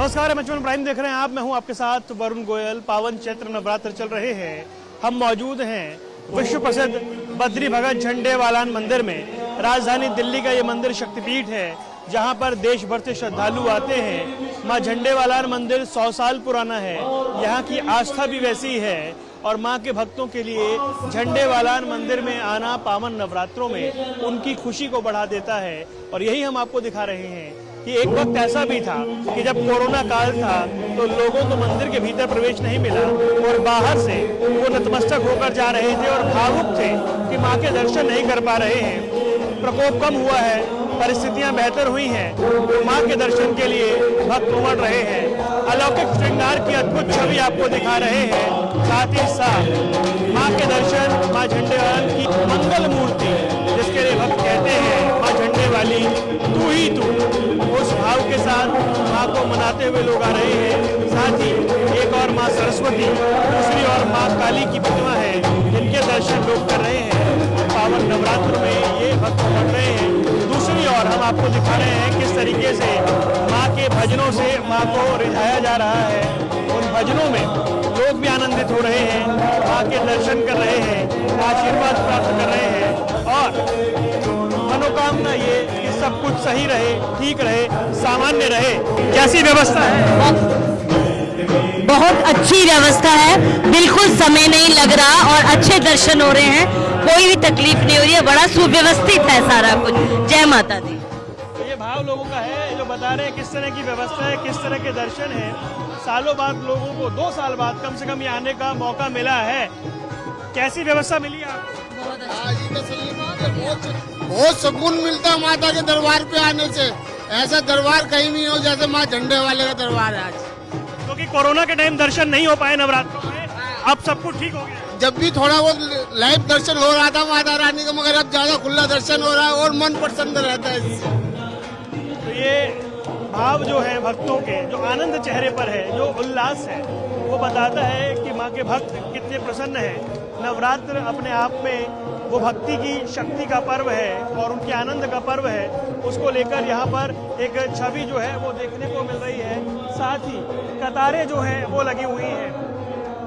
नमस्कार, मंचन प्राइम देख रहे हैं आप। मैं हूं आपके साथ वरुण गोयल। पावन चैत्र नवरात्र चल रहे हैं। हम मौजूद हैं विश्व प्रसिद्ध बद्री भगत झंडेवालान मंदिर में। राजधानी दिल्ली का ये मंदिर शक्तिपीठ है जहां पर देश भर से श्रद्धालु आते हैं। मां झंडेवालान मंदिर 100 साल पुराना है। यहाँ की आस्था भी वैसी है और मां के भक्तों के लिए झंडेवालान मंदिर में आना पावन नवरात्रों में उनकी खुशी को बढ़ा देता है। और यही हम आपको दिखा रहे हैं कि एक वक्त ऐसा भी था कि जब कोरोना काल था तो लोगों को मंदिर के भीतर प्रवेश नहीं मिला और बाहर से वो नतमस्तक होकर जा रहे थे और भावुक थे कि मां के दर्शन नहीं कर पा रहे हैं। प्रकोप कम हुआ है, परिस्थितियां बेहतर हुई हैं, तो मां के दर्शन के लिए भक्त उमड़ रहे हैं। अलौकिक श्रृंगार की अद्भुत छवि आपको दिखा रहे हैं। साथ ही साथ मां के दर्शन, मां झंडेवालान की मंगल मूर्ति जिसके लिए भक्त कहते हैं मां झंडे वाली तू ही तू, उस भाव के साथ मां को मनाते हुए लोग आ रहे हैं। साथ ही एक और मां सरस्वती, दूसरी और मां काली की प्रतिमा है जिनके दर्शन लोग कर रहे हैं। पावन नवरात्र में ये भक्त बढ़ रहे हैं। दूसरी ओर हम आपको दिखा रहे हैं किस तरीके से मां के भजनों से मां को रिझाया जा रहा है। उन भजनों में लोग भी आनंदित हो रहे हैं, मां के दर्शन कर रहे हैं, आशीर्वाद प्राप्त कर रहे हैं और मनोकामना ये कि सब कुछ सही रहे, ठीक रहे, सामान्य रहे। कैसी व्यवस्था है? बहुत अच्छी व्यवस्था है, बिल्कुल समय नहीं लग रहा और अच्छे दर्शन हो रहे हैं, कोई भी तकलीफ नहीं हो रही है। बड़ा सुव्यवस्थित है सारा कुछ। जय माता दी। तो ये भाव लोगों का है जो बता रहे हैं किस तरह की व्यवस्था है, किस तरह के दर्शन है। सालों बाद लोगों को 2 साल बाद कम से कम ये आने का मौका मिला है। कैसी व्यवस्था मिली आपको? बहुत सुकून मिलता है माता के दरबार पे आने से। ऐसा दरबार कहीं नहीं हो जैसे माँ झंडे वाले का दरबार है आज। क्योंकि कोरोना के टाइम दर्शन नहीं हो पाए नवरात्रों में, अब सब कुछ ठीक हो गया। जब भी थोड़ा बहुत लाइव दर्शन हो रहा था माता रानी का, मगर अब ज्यादा खुला दर्शन हो रहा है और मन प्रसन्न रहता है इससे। तो ये भाव जो है भक्तों के, जो आनंद चेहरे पर है, जो उल्लास है, वो बताता है कि माँ के भक्त कितने प्रसन्न हैं। नवरात्र अपने आप में वो भक्ति की शक्ति का पर्व है और उनके आनंद का पर्व है। उसको लेकर यहाँ पर एक छवि जो है वो देखने को मिल रही है। साथ ही कतारें जो हैं वो लगी हुई हैं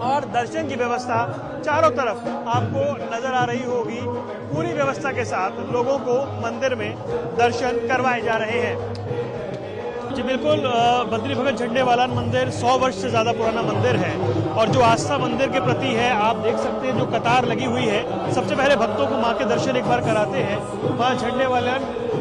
और दर्शन की व्यवस्था चारों तरफ आपको नजर आ रही होगी। पूरी व्यवस्था के साथ लोगों को मंदिर में दर्शन करवाए जा रहे हैं। जी बिल्कुल, बद्री भगत झंडेवालान मंदिर 100 वर्ष से ज़्यादा पुराना मंदिर है और जो आस्था मंदिर के प्रति है, आप देख सकते हैं जो कतार लगी हुई है। सबसे पहले भक्तों को मां के दर्शन एक बार कराते हैं।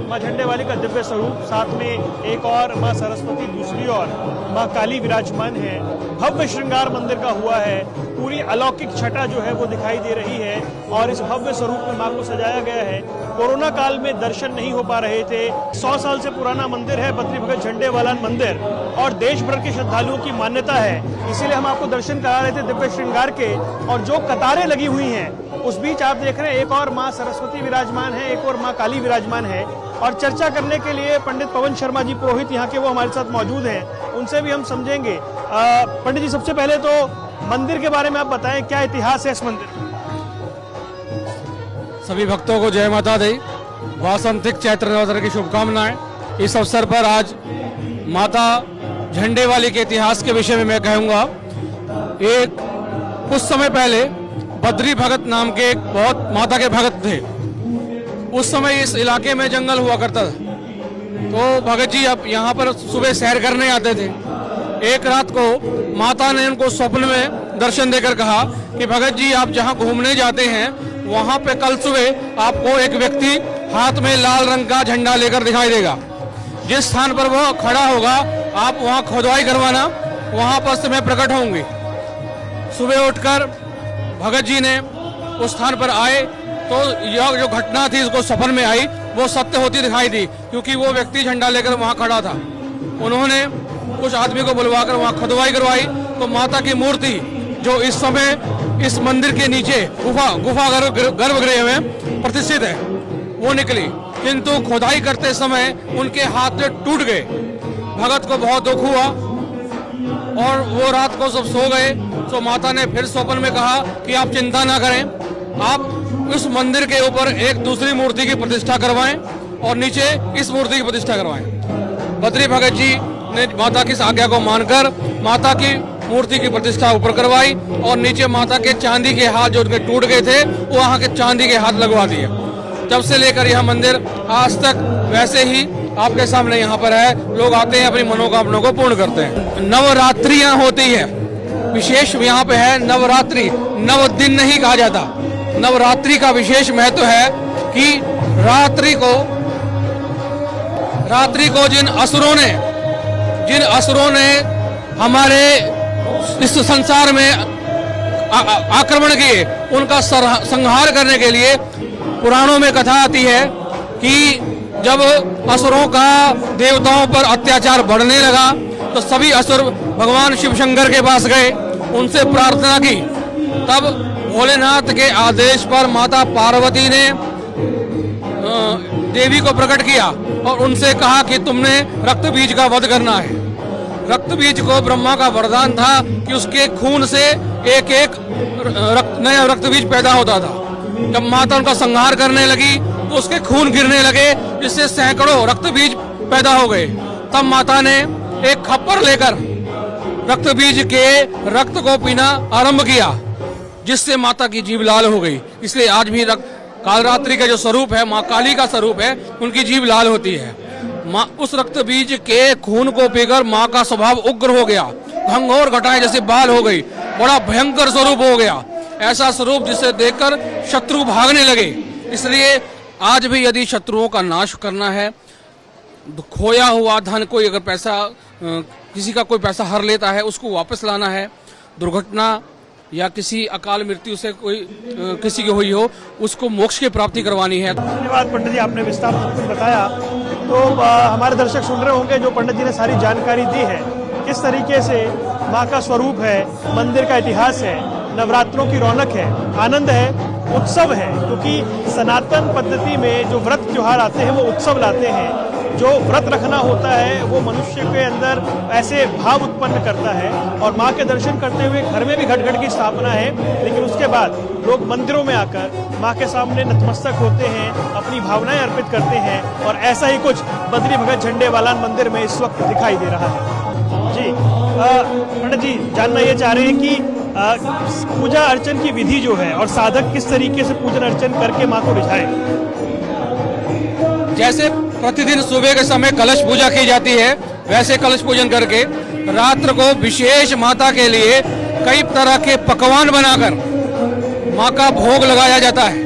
मां झंडेवाली का दिव्य स्वरूप, साथ में एक और मां सरस्वती, दूसरी ओर मां काली विराजमान है। भव्य श्रृंगार मंदिर का हुआ है। पूरी अलौकिक छटा जो है वो दिखाई दे रही है और इस भव्य स्वरूप में मां को सजाया गया है। कोरोना काल में दर्शन नहीं हो पा रहे थे। 100 साल से पुराना मंदिर है बद्री भगत झंडेवालान मंदिर और देश भर के श्रद्धालुओं की मान्यता है, इसीलिए हम आपको दर्शन करा रहे थे दिव्य श्रृंगार के। और जो कतारें लगी हुई हैं उस बीच आप देख रहे हैं एक और मां सरस्वती विराजमान है, एक और मां काली विराजमान है। और चर्चा करने के लिए पंडित पवन शर्मा जी पुरोहित यहाँ के वो हमारे साथ मौजूद हैं, उनसे भी हम समझेंगे। पंडित जी, सबसे पहले तो मंदिर के बारे में आप बताएं, क्या इतिहास है इस मंदिर का? सभी भक्तों को जय माता दी। वासंतिक चैत्र नवरात्र की शुभकामनाएं। इस अवसर पर आज माता झंडेवाली के इतिहास के विषय में मैं कहूँगा। एक कुछ समय पहले बद्री भगत नाम के एक बहुत माता के भगत थे। उस समय इस इलाके में जंगल हुआ करता था, तो भगत जी अब यहाँ पर सुबह सैर करने आते थे। एक रात को माता ने उनको स्वप्न में दर्शन देकर कहा कि भगत जी, आप जहाँ घूमने जाते हैं वहाँ पे कल सुबह आपको एक व्यक्ति हाथ में लाल रंग का झंडा लेकर दिखाई देगा। जिस स्थान पर वह खड़ा होगा आप वहाँ खुदाई करवाना, वहाँ पर से मैं प्रकट होंगे। सुबह उठकर भगत जी ने उस स्थान पर आए तो यह जो घटना थी इसको स्वप्न में आई वो सत्य होती दिखाई दी, क्योंकि वो व्यक्ति झंडा लेकर वहाँ खड़ा था। उन्होंने कुछ आदमी को बुलवाकर वहाँ खुदाई करवाई तो माता की मूर्ति जो इस समय इस मंदिर के नीचे गुफा गर्भगृह में प्रतिष्ठित है वो निकली, किंतु खुदाई करते समय उनके हाथ टूट गए। भगत को बहुत दुख हुआ और वो रात को सब सो गए। तो माता ने फिर स्वप्न में कहा कि आप चिंता ना करें, आप उस मंदिर के ऊपर एक दूसरी मूर्ति की प्रतिष्ठा करवाएं और नीचे इस मूर्ति की प्रतिष्ठा करवाएं। बद्री भगत जी ने माता की इस आज्ञा को मानकर माता की मूर्ति की प्रतिष्ठा ऊपर करवाई और नीचे माता के चांदी के हाथ जो उनके टूट गए थे वो वहाँ के चांदी के हाथ लगवा दिए। जब से लेकर यह मंदिर आज तक वैसे ही आपके सामने यहाँ पर है, लोग आते हैं अपनी मनोकामनाओं को पूर्ण करते हैं। नवरात्रियां होती है, विशेष यहाँ पे है नवरात्रि, 9 दिन नहीं कहा जाता। नवरात्रि का विशेष महत्व है कि रात्रि को जिन असुरों ने हमारे इस संसार में आक्रमण किए उनका संहार करने के लिए पुराणों में कथा आती है कि जब असुरों का देवताओं पर अत्याचार बढ़ने लगा तो सभी असुर भगवान शिव शंकर के पास गए, उनसे प्रार्थना की। तब भोलेनाथ के आदेश पर माता पार्वती ने देवी को प्रकट किया और उनसे कहा कि तुमने रक्त बीज का वध करना है। रक्त बीज को ब्रह्मा का वरदान था कि उसके खून से एक एक नया रक्त बीज पैदा होता था। जब माता उनका संहार करने लगी तो उसके खून गिरने लगे, जिससे सैकड़ों रक्त बीज पैदा हो गए। तब माता ने एक खप्पर लेकर रक्त बीज के रक्त को पीना आरंभ किया, जिससे माता की जीभ लाल हो गई। इसलिए आज भी कालरात्रि का जो स्वरूप है, माँ काली का स्वरूप है, उनकी जीभ लाल होती है। माँ उस रक्त बीज के खून को पीकर माँ का स्वभाव उग्र हो गया, घंघोर घटाएं जैसे बाल हो गई, बड़ा भयंकर स्वरूप हो गया। ऐसा स्वरूप जिसे देखकर शत्रु भागने लगे। इसलिए आज भी यदि शत्रुओं का नाश करना है, खोया हुआ धन, कोई अगर पैसा किसी का कोई पैसा हर लेता है, उसको वापस लाना है, दुर्घटना या किसी अकाल मृत्यु से कोई किसी की हुई हो, उसको मोक्ष की प्राप्ति करवानी है। धन्यवाद पंडित जी, आपने विस्तार से कुछ बताया। तो हमारे दर्शक सुन रहे होंगे जो पंडित जी ने सारी जानकारी दी है, किस तरीके से माँ का स्वरूप है, मंदिर का इतिहास है, नवरात्रों की रौनक है, आनंद है, उत्सव है। क्योंकि सनातन पद्धति में जो व्रत त्योहार आते हैं वो उत्सव लाते हैं। जो व्रत रखना होता है वो मनुष्य के अंदर ऐसे भाव उत्पन्न करता है। और माँ के दर्शन करते हुए घर में भी घट घट की स्थापना है, लेकिन उसके बाद लोग मंदिरों में आकर माँ के सामने नतमस्तक होते हैं, अपनी भावनाएं अर्पित करते हैं। और ऐसा ही कुछ बद्री भगत झंडेवालान मंदिर में इस वक्त दिखाई दे रहा है। जी पंडित जी, जानना ये चाह रहे हैं कि पूजा अर्चन की विधि जो है और साधक किस तरीके से पूजन अर्चन करके माँ को रिझाए। जैसे प्रतिदिन सुबह के समय कलश पूजा की जाती है, वैसे कलश पूजन करके रात्र को विशेष माता के लिए कई तरह के पकवान बनाकर माँ का भोग लगाया जाता है।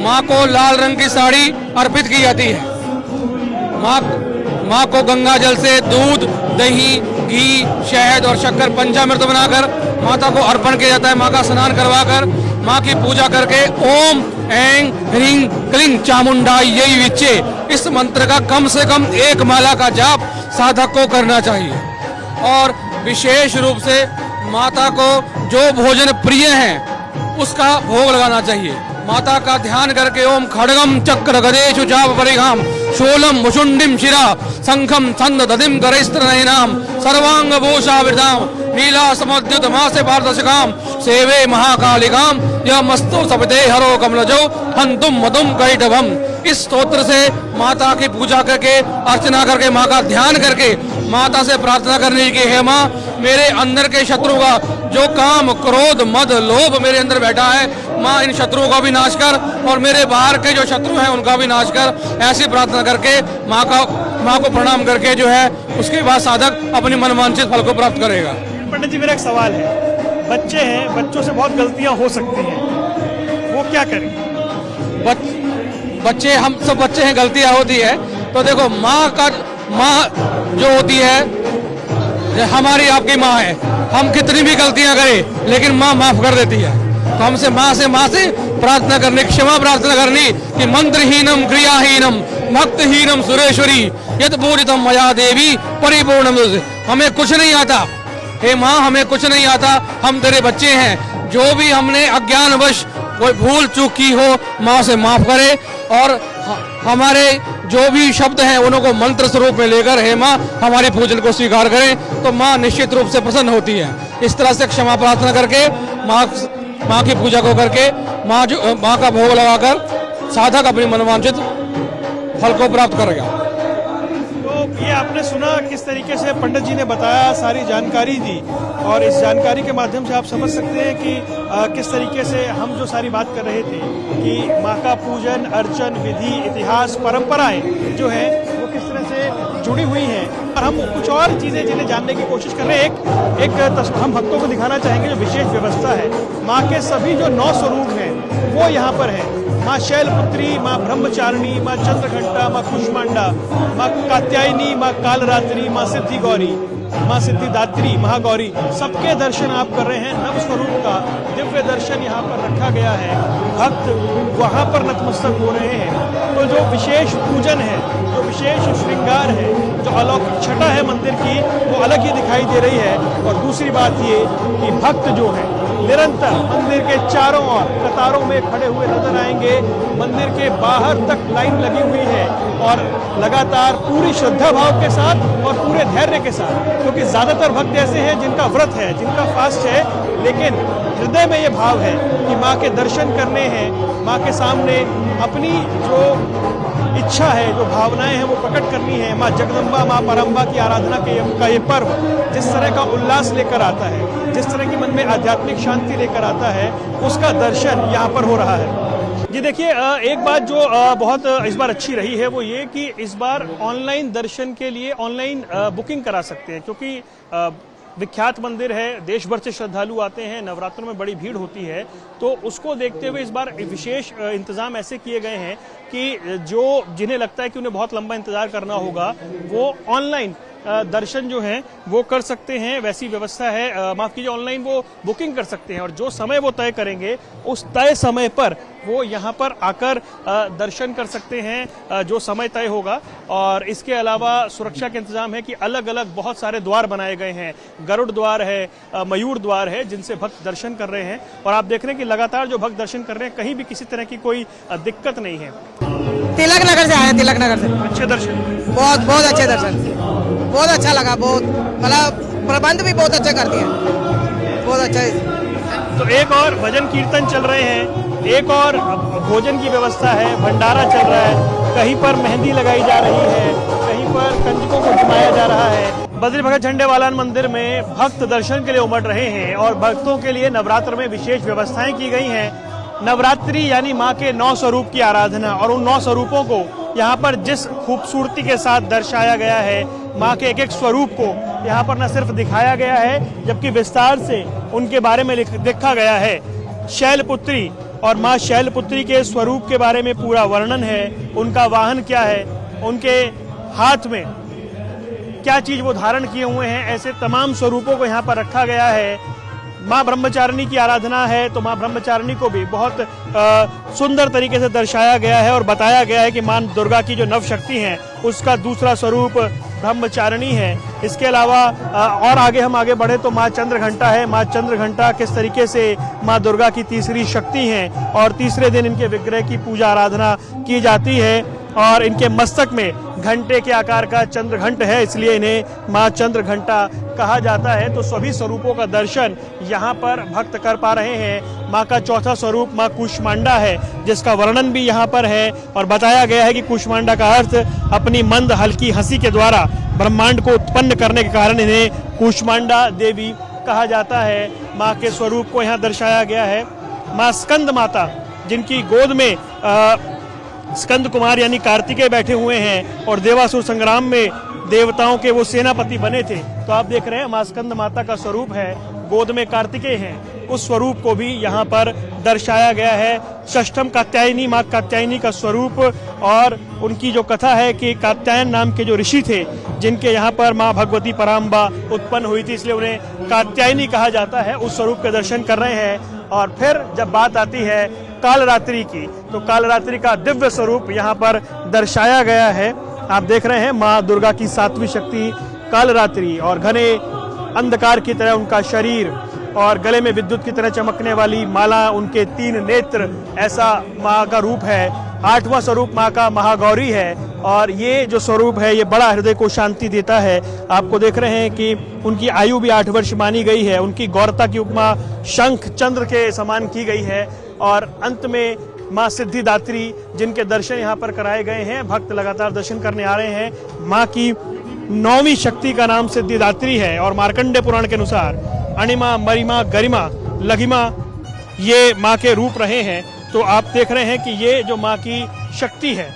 माँ को लाल रंग की साड़ी अर्पित की जाती है। माँ को गंगा जल से दूध, दही, घी, शहद और शक्कर पंचामृत बनाकर माता को अर्पण किया जाता है। माँ का स्नान करवाकर माँ की पूजा करके ओम ऐं ह्रीं क्लीं चामुंडायै विच्चे इस मंत्र का कम से कम 1 माला का जाप साधक को करना चाहिए। और विशेष रूप से माता को जो भोजन प्रिय है उसका भोग लगाना चाहिए। माता का ध्यान करके ओम खड्गम चक्र गदेषु चाप परिघाम शूलम मुशुंडिम शिरा शंखम छंद दधिम करैस्त्रनयनाम सर्वांग भूषावृताम नीला समुद्युत मासे पारदर्शकाम सेवे महाकालिकाम यह मस्तु सपते हरो कमलजो हंतुम मधुम कैटभम। इस स्तोत्र से माता की पूजा करके, अर्चना करके, माँ का ध्यान करके माता से प्रार्थना करने की, हे माँ मेरे अंदर के शत्रु का जो काम, क्रोध, मद, लोभ मेरे अंदर बैठा है, माँ इन शत्रुओं का भी नाश कर और मेरे बाहर के जो शत्रु हैं उनका भी नाश कर। ऐसी प्रार्थना करके माँ को प्रणाम करके जो है उसके बाद साधक अपनी मनवांछित फल को प्राप्त करेगा। पंडित जी, मेरा एक सवाल है, बच्चे हैं, बच्चों से बहुत गलतियां हो सकती हैं, वो क्या करें? बच्चे, हम सब बच्चे हैं, गलतियां होती है। तो देखो माँ जो होती है हमारी आपकी माँ है, हम कितनी भी गलतियां करें लेकिन माँ माफ कर देती है। तो हमसे माँ से प्रार्थना करनी, क्षमा प्रार्थना करनी कि मंत्रहीनम क्रियाहीनम भक्तहीनम सुरेश्वरी यद पूजितम मया देवी परिपूर्णम। हमें कुछ नहीं आता, हे माँ हमें कुछ नहीं आता, हम तेरे बच्चे हैं। जो भी हमने अज्ञानवश कोई भूल चूक की हो माँ से माफ करे और हमारे जो भी शब्द हैं उनको मंत्र स्वरूप में लेकर हे माँ हमारी पूजन को स्वीकार करें, तो माँ निश्चित रूप से प्रसन्न होती है। इस तरह से क्षमा प्रार्थना करके माँ की पूजा को करके माँ का भोग लगाकर साधक अपनी मनोवांछित फल को प्राप्त करेगा। तो ये आपने सुना किस तरीके से पंडित जी ने बताया, सारी जानकारी दी, और इस जानकारी के माध्यम से आप समझ सकते हैं कि किस तरीके से हम जो सारी बात कर रहे थे कि माँ का पूजन, अर्चन, विधि, इतिहास, परंपराएं जो है वो किस तरह से जुड़ी हुई हैं। और हम कुछ और चीज़ें जिन्हें जानने की कोशिश कर रहे हैं। हम भक्तों को दिखाना चाहेंगे जो विशेष व्यवस्था है। माँ के सभी जो 9 स्वरूप हैं वो यहाँ पर हैं। माँ शैलपुत्री, माँ ब्रह्मचारिणी, माँ चंद्रघंटा, माँ कुष्मांडा, माँ कात्यायनी, माँ कालरात्रि, माँ सिद्धि गौरी, माँ सिद्धिदात्री, महागौरी, सबके दर्शन आप कर रहे हैं। नव स्वरूप का दिव्य दर्शन यहाँ पर रखा गया है। भक्त वहाँ पर नतमस्तक हो रहे हैं। तो जो विशेष पूजन है, जो विशेष श्रृंगार है, जो अलौकिक छटा है मंदिर की, वो अलग ही दिखाई दे रही है। और दूसरी बात ये कि भक्त जो है निरंतर मंदिर के चारों ओर कतारों में खड़े हुए नजर आएंगे। मंदिर के बाहर तक लाइन लगी हुई है और लगातार पूरी श्रद्धा भाव के साथ और पूरे धैर्य के साथ, क्योंकि ज्यादातर भक्त ऐसे हैं जिनका व्रत है, जिनका फास्ट है, लेकिन हृदय में ये भाव है कि माँ के दर्शन करने हैं, माँ के सामने अपनी जो इच्छा है, जो भावनाएं हैं वो प्रकट करनी है। माँ जगदम्बा, माँ परम्बा की आराधना का ये पर्व जिस तरह का उल्लास लेकर आता है, जिस तरह की मन में आध्यात्मिक शांति लेकर आता है, उसका दर्शन यहाँ पर हो रहा है। जी देखिए, एक बात जो बहुत इस बार अच्छी रही है वो ये कि इस बार ऑनलाइन दर्शन के लिए ऑनलाइन बुकिंग करा सकते हैं, क्योंकि विख्यात मंदिर है, देश भर से श्रद्धालु आते हैं, नवरात्रों में बड़ी भीड़ होती है। तो उसको देखते हुए इस बार विशेष इंतजाम ऐसे किए गए हैं कि जिन्हें लगता है कि उन्हें बहुत लंबा इंतजार करना होगा, वो ऑनलाइन दर्शन जो हैं वो कर सकते हैं। वैसी व्यवस्था है, माफ कीजिए, ऑनलाइन वो बुकिंग कर सकते हैं और जो समय वो तय करेंगे उस तय समय पर वो यहाँ पर आकर दर्शन कर सकते हैं, जो समय तय होगा। और इसके अलावा सुरक्षा के इंतजाम है कि अलग अलग बहुत सारे द्वार बनाए गए हैं। गरुड़ द्वार है, मयूर द्वार है, जिनसे भक्त दर्शन कर रहे हैं। और आप देख रहे हैं कि लगातार जो भक्त दर्शन कर रहे हैं, कहीं भी किसी तरह की कोई दिक्कत नहीं है। तिलक नगर से आए, तिलक नगर से। अच्छे दर्शन, बहुत अच्छे दर्शन, बहुत अच्छा लगा। बहुत मतलब प्रबंध भी बहुत अच्छे कर दिए, बहुत अच्छा है। तो एक और भजन कीर्तन चल रहे हैं, एक और भोजन की व्यवस्था है, भंडारा चल रहा है, कहीं पर मेहंदी लगाई जा रही है, कहीं पर कंजकों को जमाया जा रहा है। बद्री भगत झंडेवालान मंदिर में भक्त दर्शन के लिए उमड़ रहे हैं और भक्तों के लिए नवरात्र में विशेष व्यवस्थाएं की गई हैं। नवरात्रि यानी माँ के 9 स्वरूप की आराधना, और उन 9 स्वरूपों को यहाँ पर जिस खूबसूरती के साथ दर्शाया गया है, माँ के एक एक स्वरूप को यहाँ पर न सिर्फ दिखाया गया है, जबकि विस्तार से उनके बारे में लिखा गया है। शैलपुत्री और माँ शैलपुत्री के स्वरूप के बारे में पूरा वर्णन है। उनका वाहन क्या है, उनके हाथ में क्या चीज वो धारण किए हुए हैं, ऐसे तमाम स्वरूपों को यहाँ पर रखा गया है। माँ ब्रह्मचारिणी की आराधना है तो माँ ब्रह्मचारिणी को भी बहुत सुंदर तरीके से दर्शाया गया है और बताया गया है कि माँ दुर्गा की जो नव शक्ति है उसका दूसरा स्वरूप ब्रह्मचारिणी है। इसके अलावा और हम आगे बढ़े तो माँ चंद्रघंटा है। माँ चंद्रघंटा किस तरीके से माँ दुर्गा की तीसरी शक्ति है और तीसरे दिन इनके विग्रह की पूजा आराधना की जाती है और इनके मस्तक में घंटे के आकार का चंद्रघंट है, इसलिए इन्हें माँ चंद्रघंटा कहा जाता है। तो सभी स्वरूपों का दर्शन यहाँ पर भक्त कर पा रहे हैं। माँ का चौथा स्वरूप माँ कुष्मांडा है, जिसका वर्णन भी यहाँ पर है और बताया गया है कि कुष्मांडा का अर्थ अपनी मंद हल्की हंसी के द्वारा ब्रह्मांड को उत्पन्न करने के कारण इन्हें कुष्मांडा देवी कहा जाता है। माँ के स्वरूप को यहाँ दर्शाया गया है। माँ स्कंद माता, जिनकी गोद में स्कंद कुमार यानी कार्तिकेय बैठे हुए हैं और देवासुर संग्राम में देवताओं के वो सेनापति बने थे, तो आप देख रहे हैं माँ स्कंद माता का स्वरूप है, गोद में कार्तिकेय हैं, उस स्वरूप को भी यहाँ पर दर्शाया गया है। षष्ठम कात्यायनी, माँ कात्यायनी का स्वरूप, और उनकी जो कथा है कि कात्यायन नाम के जो ऋषि थे जिनके यहाँ पर माँ भगवती पराम्बा उत्पन्न हुई थी, इसलिए उन्हें कात्यायनी कहा जाता है, उस स्वरूप के दर्शन कर रहे हैं। और फिर जब बात आती है कालरात्रि की, तो कालरात्रि का दिव्य स्वरूप यहाँ पर दर्शाया गया है। आप देख रहे हैं माँ दुर्गा की 7वीं शक्ति कालरात्रि, और घने अंधकार की तरह उनका शरीर और गले में विद्युत की तरह चमकने वाली माला, उनके 3 नेत्र, ऐसा माँ का रूप है। 8वां स्वरूप माँ का महागौरी है और ये जो स्वरूप है ये बड़ा हृदय को शांति देता है। आपको देख रहे हैं कि उनकी आयु भी 8 वर्ष मानी गई है। उनकी गौरता की उपमा शंख चंद्र के समान की गई है। और अंत में माँ सिद्धिदात्री, जिनके दर्शन यहाँ पर कराए गए हैं, भक्त लगातार दर्शन करने आ रहे हैं। माँ की 9वीं शक्ति का नाम सिद्धिदात्री है और मार्कंडे पुराण के अनुसार अणिमा, मरिमा, गरिमा, लघिमा ये माँ के रूप रहे हैं। तो आप देख रहे हैं कि ये जो माँ की शक्ति है,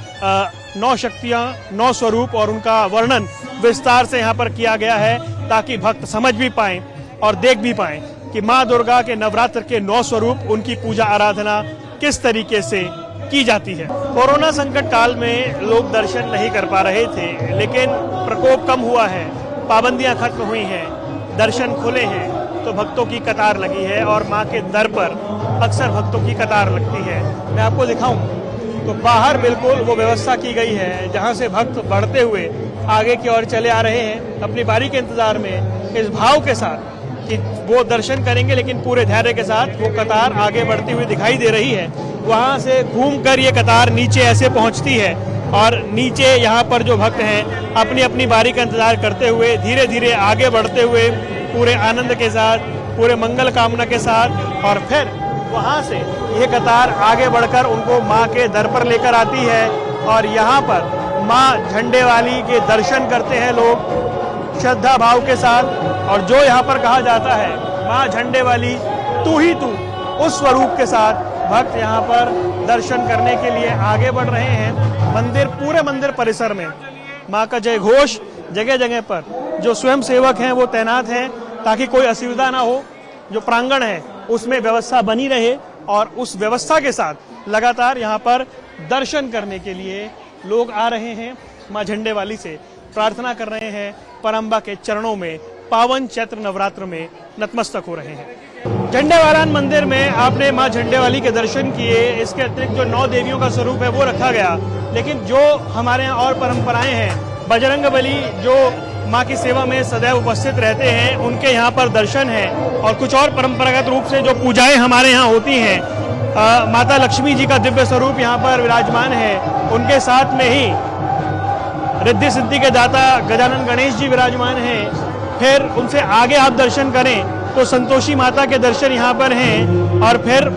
9 शक्तियाँ, 9 स्वरूप और उनका वर्णन विस्तार से यहाँ पर किया गया है ताकि भक्त समझ भी पाएं और देख भी पाएं कि माँ दुर्गा के नवरात्र के 9 स्वरूप, उनकी पूजा आराधना किस तरीके से की जाती है। कोरोना संकट काल में लोग दर्शन नहीं कर पा रहे थे, लेकिन प्रकोप कम हुआ है, पाबंदियां खत्म हुई हैं, दर्शन खुले हैं, तो भक्तों की कतार लगी है और माँ के दर पर अक्सर भक्तों की कतार लगती है। मैं आपको दिखाऊं तो बाहर बिल्कुल वो व्यवस्था की गई है जहाँ से भक्त बढ़ते हुए आगे की ओर चले आ रहे हैं अपनी बारी के इंतजार में, इस भाव के साथ कि वो दर्शन करेंगे, लेकिन पूरे धैर्य के साथ वो कतार आगे बढ़ती हुई दिखाई दे रही है। वहाँ से घूमकर ये कतार नीचे ऐसे पहुँचती है और नीचे यहाँ पर जो भक्त हैं अपनी अपनी बारी का इंतजार करते हुए धीरे धीरे आगे बढ़ते हुए पूरे आनंद के साथ, पूरे मंगल कामना के साथ, और फिर वहाँ से ये कतार आगे बढ़कर उनको माँ के दर पर लेकर आती है और यहाँ पर माँ झंडे वाली के दर्शन करते हैं लोग श्रद्धा भाव के साथ। और जो यहाँ पर कहा जाता है माँ झंडे वाली तू ही तू, उस स्वरूप के साथ भक्त यहाँ पर दर्शन करने के लिए आगे बढ़ रहे हैं। मंदिर, पूरे मंदिर परिसर में माँ का जय घोष जगह जगह पर जो स्वयं सेवक हैं वो तैनात हैं ताकि कोई असुविधा ना हो। जो प्रांगण है उसमें व्यवस्था बनी रहे और उस व्यवस्था के साथ लगातार यहाँ पर दर्शन करने के लिए लोग आ रहे हैं। माँ झंडे वाली से प्रार्थना कर रहे हैं, परम्बा के चरणों में पावन चैत्र नवरात्र में नतमस्तक हो रहे हैं। झंडेवालान मंदिर में आपने माँ झंडे वाली के दर्शन किए, इसके अतिरिक्त जो 9 देवियों का स्वरूप है वो रखा गया, लेकिन जो हमारे यहाँ और परंपराएं हैं, बजरंगबली जो माँ की सेवा में सदैव उपस्थित रहते हैं, उनके यहाँ पर दर्शन है। और कुछ और परंपरागत रूप से जो पूजाएं हमारे यहाँ होती हैं, माता लक्ष्मी जी का दिव्य स्वरूप यहाँ पर विराजमान है, उनके साथ में ही रिद्धि सिद्धि के दाता गजानन गणेश जी विराजमान हैं। फिर उनसे आगे आप दर्शन करें तो संतोषी माता के दर्शन यहाँ पर हैं और फिर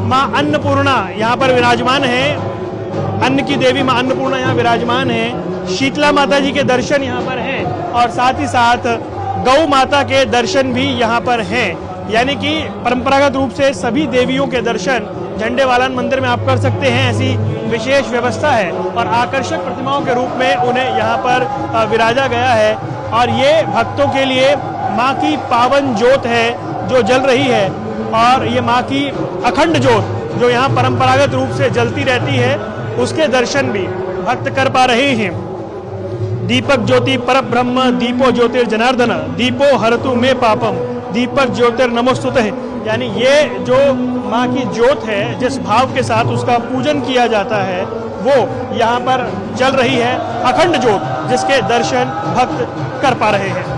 माँ अन्नपूर्णा यहाँ पर विराजमान है, अन्न की देवी माँ अन्नपूर्णा यहाँ विराजमान है। शीतला माता जी के दर्शन यहाँ पर हैं और साथ ही साथ गौ माता के दर्शन भी यहाँ पर हैं। यानी कि परंपरागत रूप से सभी देवियों के दर्शन झंडेवालान मंदिर में आप कर सकते हैं। ऐसी विशेष व्यवस्था है और आकर्षक प्रतिमाओं के रूप में उन्हें यहाँ पर विराजा गया है। और ये भक्तों के लिए माँ की पावन ज्योत है जो जल रही है, और ये माँ की अखंड ज्योत जो यहाँ परंपरागत रूप से जलती रहती है, उसके दर्शन भी भक्त कर पा रहे हैं। दीपक ज्योति परब्रह्म दीपो ज्योतिर्जनार्दन दीपो हरतु में पापम दीपक ज्योतिर्नमोस्तुते। यानी ये जो माँ की ज्योत है, जिस भाव के साथ उसका पूजन किया जाता है, वो यहाँ पर जल रही है, अखंड ज्योत जिसके दर्शन भक्त कर पा रहे हैं।